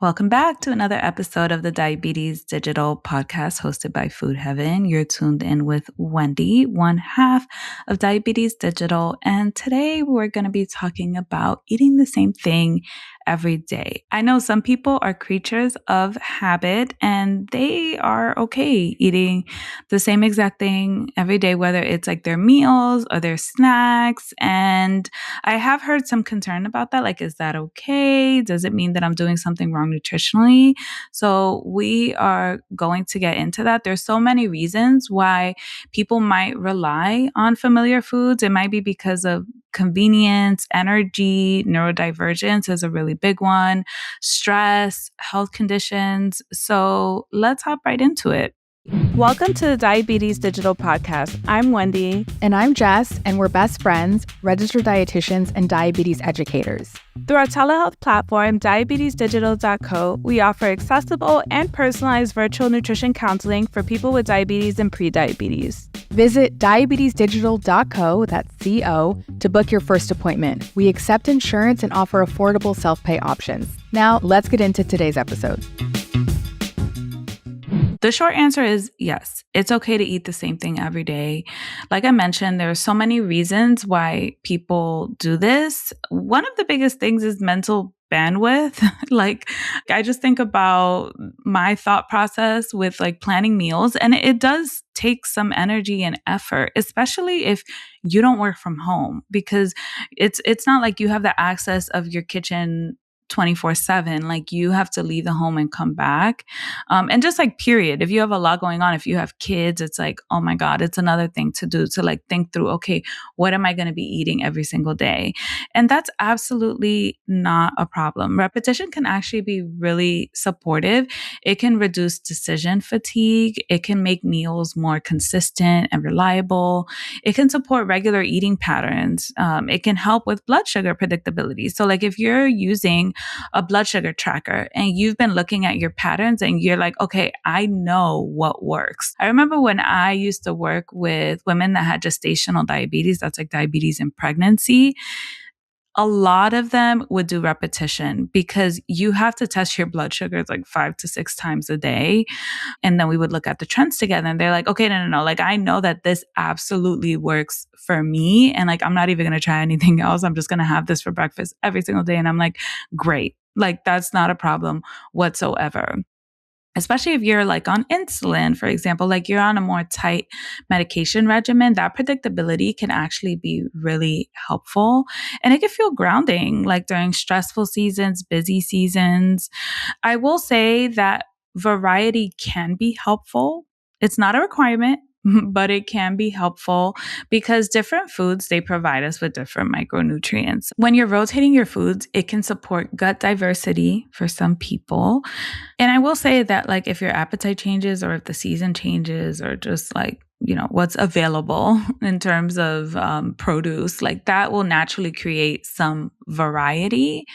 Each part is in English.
Welcome back to another episode of the Diabetes Digital Podcast hosted by Food Heaven. You're tuned in with Wendy, one half of Diabetes Digital. And today we're going to be talking about eating the same thing every day. I know some people are creatures of habit and they are okay eating the same exact thing every day, whether it's like their meals or their snacks. And I have heard some concern about that. Like, is that okay? Does it mean that I'm doing something wrong nutritionally? So we are going to get into that. There's so many reasons why people might rely on familiar foods. It might be because of convenience, energy, neurodivergence is a really big one, stress, health conditions. So let's hop right into it. Welcome to the Diabetes Digital Podcast. I'm Wendy. And I'm Jess, and we're best friends, registered dietitians, and diabetes educators. Through our telehealth platform, diabetesdigital.co, we offer accessible and personalized virtual nutrition counseling for people with diabetes and prediabetes. Visit diabetesdigital.co, that's C-O, to book your first appointment. We accept insurance and offer affordable self-pay options. Now, let's get into today's episode. The short answer is yes, it's okay to eat the same thing every day. Like I mentioned, there are so many reasons why people do this. One of the biggest things is mental bandwidth. Like, I just think about my thought process with like planning meals, and it does take some energy and effort, especially if you don't work from home, because it's not like you have the access of your kitchen 24/7. Like, you have to leave the home and come back. And just like, period, if you have a lot going on, if you have kids, it's like, oh my God, it's another thing to do, to like think through, okay, what am I going to be eating every single day? And that's absolutely not a problem. Repetition can actually be really supportive. It can reduce decision fatigue. It can make meals more consistent and reliable. It can support regular eating patterns. It can help with blood sugar predictability. So like, if you're using a blood sugar tracker and you've been looking at your patterns and you're like, okay, I know what works. I remember when I used to work with women that had gestational diabetes, that's like diabetes in pregnancy. A lot of them would do repetition because you have to test your blood sugars like 5 to 6 times a day. And then we would look at the trends together and they're like, okay, no. Like, I know that this absolutely works for me. And like, I'm not even going to try anything else. I'm just going to have this for breakfast every single day. And I'm like, great. Like, that's not a problem whatsoever. Especially if you're like on insulin, for example, like you're on a more tight medication regimen, that predictability can actually be really helpful. And it can feel grounding, like during stressful seasons, busy seasons. I will say that variety can be helpful. It's not a requirement, but it can be helpful because different foods, they provide us with different micronutrients. When you're rotating your foods, it can support gut diversity for some people. And I will say that, like, if your appetite changes or if the season changes or just like, you know, what's available in terms of produce, like that will naturally create some variety.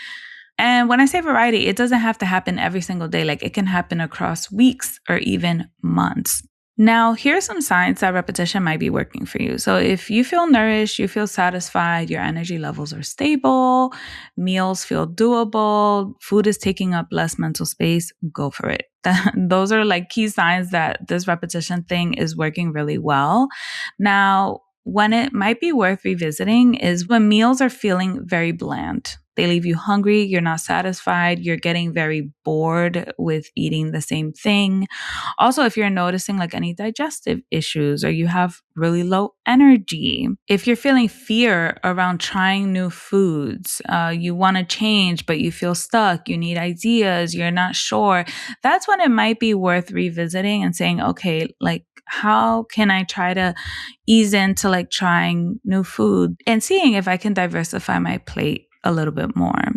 And when I say variety, it doesn't have to happen every single day. Like, it can happen across weeks or even months. Now, here are some signs that repetition might be working for you. So if you feel nourished, you feel satisfied, your energy levels are stable, meals feel doable, food is taking up less mental space, go for it. Those are like key signs that this repetition thing is working really well. Now, when it might be worth revisiting is when meals are feeling very bland. They leave you hungry, you're not satisfied, you're getting very bored with eating the same thing. Also, if you're noticing like any digestive issues or you have really low energy, if you're feeling fear around trying new foods, you want to change, but you feel stuck, you need ideas, you're not sure, that's when it might be worth revisiting and saying, okay, like, how can I try to ease into like trying new food and seeing if I can diversify my plate a little bit more.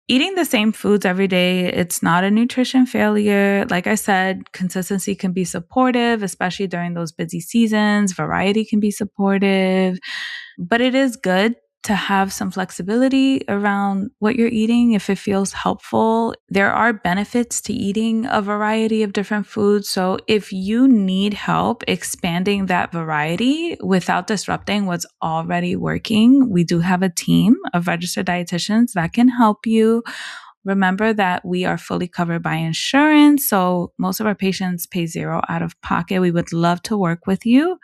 Eating the same foods every day, it's not a nutrition failure. Like I said, consistency can be supportive, especially during those busy seasons. Variety can be supportive, but it is good to have some flexibility around what you're eating if it feels helpful. There are benefits to eating a variety of different foods. So if you need help expanding that variety without disrupting what's already working, we do have a team of registered dietitians that can help you. Remember that we are fully covered by insurance, so most of our patients pay zero out of pocket. We would love to work with you.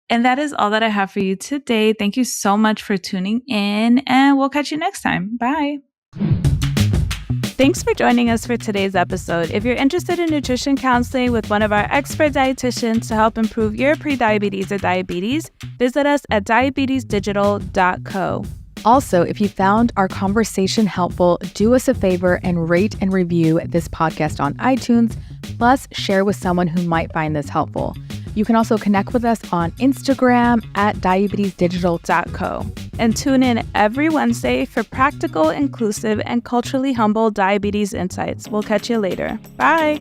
And that is all that I have for you today. Thank you so much for tuning in, and we'll catch you next time. Bye. Thanks for joining us for today's episode. If you're interested in nutrition counseling with one of our expert dietitians to help improve your prediabetes or diabetes, visit us at diabetesdigital.co. Also, if you found our conversation helpful, do us a favor and rate and review this podcast on iTunes, plus share with someone who might find this helpful. You can also connect with us on Instagram at diabetesdigital.co. And tune in every Wednesday for practical, inclusive, and culturally humble diabetes insights. We'll catch you later. Bye.